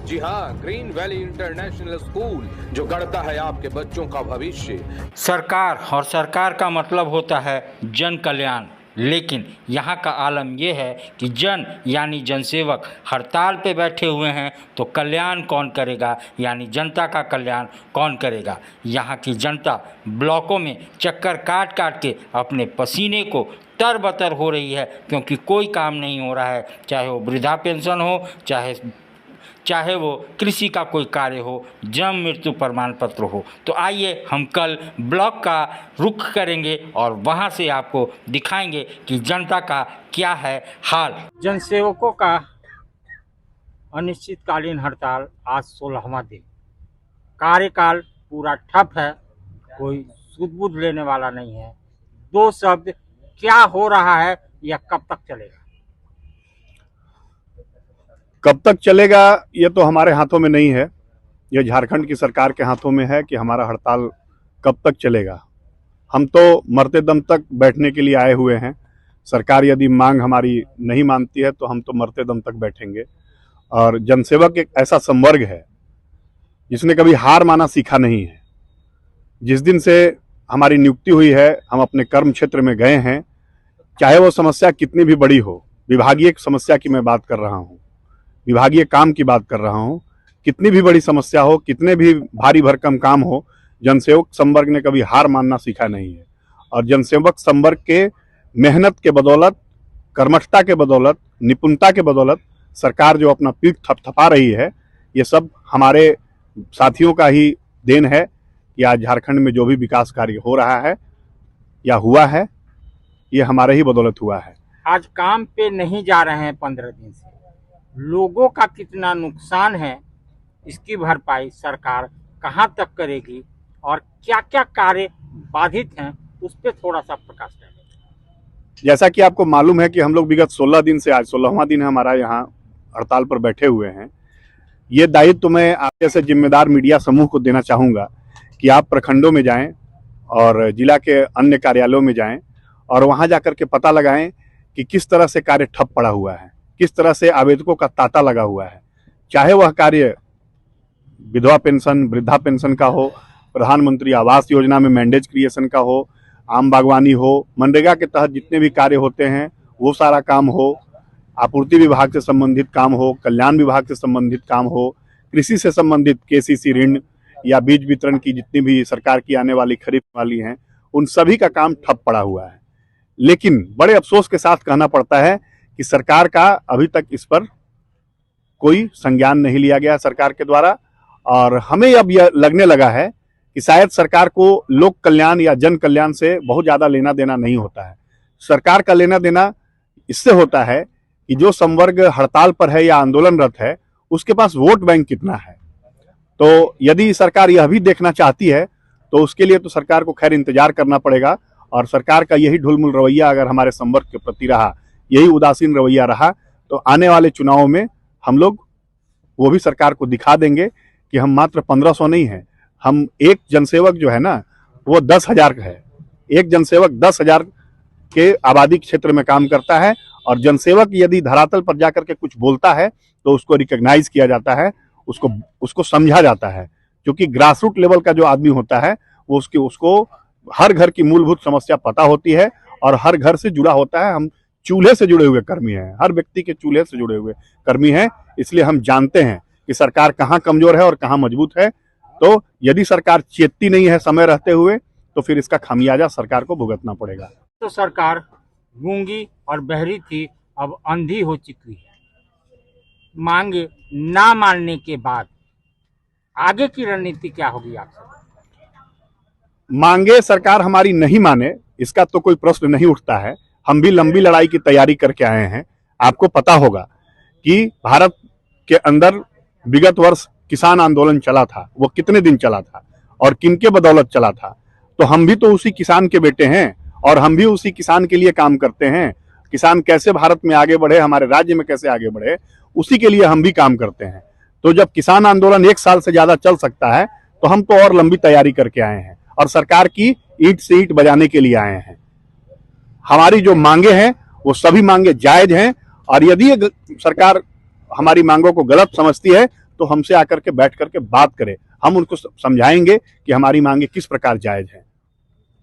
जी हाँ, green valley international school जो गढ़ता है आपके बच्चों का भविष्य। सरकार और सरकार का मतलब होता है जन कल्याण, लेकिन यहाँ का आलम यह है कि जन यानी जनसेवक हड़ताल पे बैठे हुए हैं तो कल्याण कौन करेगा, यानी जनता का कल्याण कौन करेगा। यहाँ की जनता ब्लॉकों में चक्कर काट काट के अपने पसीने को तरबतर हो रही है, क्योंकि कोई काम नहीं हो रहा है, चाहे वो वृद्धा पेंशन हो, चाहे वो कृषि का कोई कार्य हो, जन्म मृत्यु प्रमाण पत्र हो। तो आइए हम कल ब्लॉक का रुख करेंगे और वहाँ से आपको दिखाएंगे कि जनता का क्या है हाल। जनसेवकों का अनिश्चितकालीन हड़ताल आज 16वां दिन, कार्यकाल पूरा ठप है, कोई सुध-बुध लेने वाला नहीं है। दो शब्द, क्या हो रहा है, यह कब तक चलेगा? कब तक चलेगा ये तो हमारे हाथों में नहीं है, ये झारखंड की सरकार के हाथों में है कि हमारा हड़ताल कब तक चलेगा। हम तो मरते दम तक बैठने के लिए आए हुए हैं। सरकार यदि मांग हमारी नहीं मानती है तो हम तो मरते दम तक बैठेंगे। और जनसेवक एक ऐसा संवर्ग है जिसने कभी हार माना सीखा नहीं है। जिस दिन से हमारी नियुक्ति हुई है, हम अपने कर्म क्षेत्र में गए हैं, चाहे वो समस्या कितनी भी बड़ी हो, विभागीय समस्या की मैं बात कर रहा हूँ, विभागीय काम की बात कर रहा हूं, कितनी भी बड़ी समस्या हो, कितने भी भारी भरकम काम हो, जनसेवक संवर्ग ने कभी हार मानना सीखा नहीं है। और जनसेवक संवर्ग के मेहनत के बदौलत, कर्मठता के बदौलत, निपुणता के बदौलत सरकार जो अपना पीठ थपथपा रही है, ये सब हमारे साथियों का ही देन है कि आज झारखंड में जो भी विकास कार्य हो रहा है या हुआ है, ये हमारे ही बदौलत हुआ है। आज काम पे नहीं जा रहे हैं 15 दिन से, लोगों का कितना नुकसान है, इसकी भरपाई सरकार कहां तक करेगी और क्या क्या कार्य बाधित हैं, उस पर थोड़ा सा प्रकाश डालें। जैसा कि आपको मालूम है कि हम लोग विगत 16 दिन से, आज 16वां दिन है हमारा यहाँ हड़ताल पर बैठे हुए हैं। ये दायित्व मैं आप जैसे जिम्मेदार मीडिया समूह को देना चाहूँगा कि आप प्रखंडों में जाएं और जिला के अन्य कार्यालयों में जाएं और वहाँ जाकर के पता लगाएं कि किस तरह से कार्य ठप पड़ा हुआ है, किस तरह से आवेदकों का तांता लगा हुआ है। चाहे वह कार्य विधवा पेंशन, वृद्धा पेंशन का हो, प्रधानमंत्री आवास योजना में मैंडेज क्रिएशन का हो, आम बागवानी हो, मनरेगा के तहत जितने भी कार्य होते हैं वो सारा काम हो, आपूर्ति विभाग से संबंधित काम हो, कल्याण विभाग से संबंधित काम हो, कृषि से संबंधित केसीसी ऋण या बीज वितरण की जितनी भी सरकार की आने वाली खरीद वाली हैं, उन सभी का काम ठप पड़ा हुआ है। लेकिन बड़े अफसोस के साथ कहना पड़ता है कि सरकार का अभी तक इस पर कोई संज्ञान नहीं लिया गया सरकार के द्वारा। और हमें अब यह लगने लगा है कि शायद सरकार को लोक कल्याण या जन कल्याण से बहुत ज़्यादा लेना देना नहीं होता है। सरकार का लेना देना इससे होता है कि जो संवर्ग हड़ताल पर है या आंदोलनरत है, उसके पास वोट बैंक कितना है। तो यदि सरकार यह भी देखना चाहती है तो उसके लिए तो सरकार को खैर इंतजार करना पड़ेगा। और सरकार का यही ढुलमुल रवैया अगर हमारे संवर्ग के प्रति रहा, यही उदासीन रवैया रहा, तो आने वाले चुनावों में हम लोग वो भी सरकार को दिखा देंगे कि हम मात्र 1500 नहीं हैं, हम एक जनसेवक जो है ना वो 10,000 है। एक जनसेवक 10,000 के आबादी क्षेत्र में काम करता है। और जनसेवक यदि धरातल पर जाकर के कुछ बोलता है तो उसको रिकॉग्नाइज किया जाता है, उसको समझा जाता है। क्योंकि ग्रास रूट लेवल का जो आदमी होता है वो उसको हर घर की मूलभूत समस्या पता होती है और हर घर से जुड़ा होता है। हम चूल्हे से जुड़े हुए कर्मी हैं, हर व्यक्ति के चूल्हे से जुड़े हुए कर्मी हैं, इसलिए हम जानते हैं कि सरकार कहाँ कमजोर है और कहाँ मजबूत है। तो यदि सरकार चेतती नहीं है समय रहते हुए तो फिर इसका खामियाजा सरकार को भुगतना पड़ेगा। तो सरकार गूंगी और बहरी थी, अब अंधी हो चुकी है। मांगे ना मानने के बाद आगे की रणनीति क्या होगी आपसे? मांगे सरकार हमारी नहीं माने, इसका तो कोई प्रश्न नहीं उठता है। हम भी लंबी लड़ाई की तैयारी करके आए हैं। आपको पता होगा कि भारत के अंदर विगत वर्ष किसान आंदोलन चला था, वो कितने दिन चला था और किनके बदौलत चला था। तो हम भी तो उसी किसान के बेटे हैं और हम भी उसी किसान के लिए काम करते हैं। किसान कैसे भारत में आगे बढ़े, हमारे राज्य में कैसे आगे बढ़े, उसी के लिए हम भी काम करते हैं। तो जब किसान आंदोलन 1 साल से ज्यादा चल सकता है तो हम तो और लंबी तैयारी करके आए हैं और सरकार की ईंट से ईंट बजाने के लिए आए हैं। हमारी जो मांगे हैं वो सभी मांगे जायज हैं और यदि सरकार हमारी मांगों को गलत समझती है तो हमसे आकर के बैठ करके बात करें, हम उनको समझाएंगे कि हमारी मांगे किस प्रकार जायज हैं।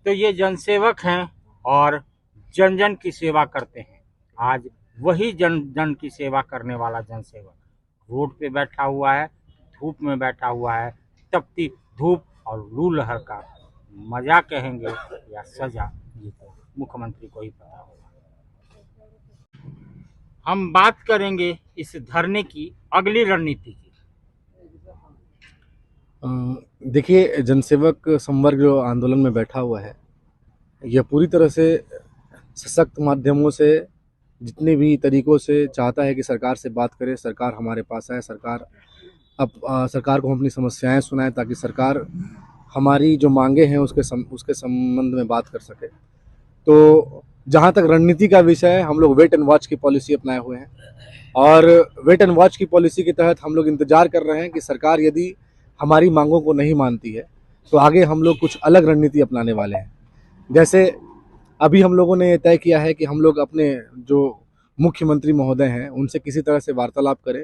तो ये जनसेवक हैं और जन जन की सेवा करते हैं। आज वही जन जन की सेवा करने वाला जनसेवक रोड पे बैठा हुआ है, धूप में बैठा हुआ है, तपती धूप और लू लहर का मजा कहेंगे या सजा, ये तो मुख्यमंत्री को ही पता होगा। हम बात करेंगे इस धरने की अगली रणनीति की। देखिए, जनसेवक संवर्ग जो आंदोलन में बैठा हुआ है, यह पूरी तरह से सशक्त माध्यमों से, जितने भी तरीकों से चाहता है कि सरकार से बात करे, सरकार हमारे पास आए, सरकार को हम अपनी समस्याएं सुनाएं ताकि सरकार हमारी जो मांगे हैं उसके संबंध में बात कर सके। तो जहां तक रणनीति का विषय है, हम लोग वेट एंड वॉच की पॉलिसी अपनाए हुए हैं और वेट एंड वॉच की पॉलिसी के तहत हम लोग इंतजार कर रहे हैं कि सरकार यदि हमारी मांगों को नहीं मानती है तो आगे हम लोग कुछ अलग रणनीति अपनाने वाले हैं। जैसे अभी हम लोगों ने तय किया है कि हम लोग अपने जो मुख्यमंत्री महोदय हैं उनसे किसी तरह से वार्तालाप करें,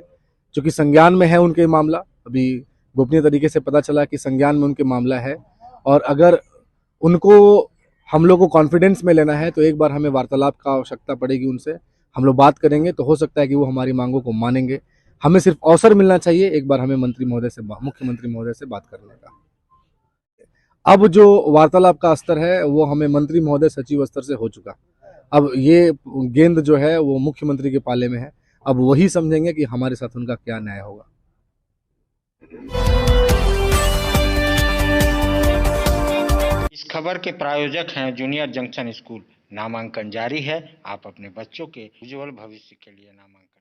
क्योंकि संज्ञान में है उनके मामला। अभी गोपनीय तरीके से पता चला कि संज्ञान में उनके मामला है और अगर उनको हम लोग को कॉन्फिडेंस में लेना है तो एक बार हमें वार्तालाप का आवश्यकता पड़ेगी उनसे। हम लोग बात करेंगे तो हो सकता है कि वो हमारी मांगों को मानेंगे। हमें सिर्फ अवसर मिलना चाहिए एक बार हमें मुख्यमंत्री महोदय से बात करने का। अब जो वार्तालाप का स्तर है वो हमें मंत्री महोदय सचिव स्तर से हो चुका। अब ये गेंद जो है वो मुख्यमंत्री के पाले में है। अब वही समझेंगे कि हमारे साथ उनका क्या न्याय होगा। इस खबर के प्रायोजक हैं जूनियर जंक्शन स्कूल। नामांकन जारी है, आप अपने बच्चों के उज्जवल भविष्य के लिए नामांकन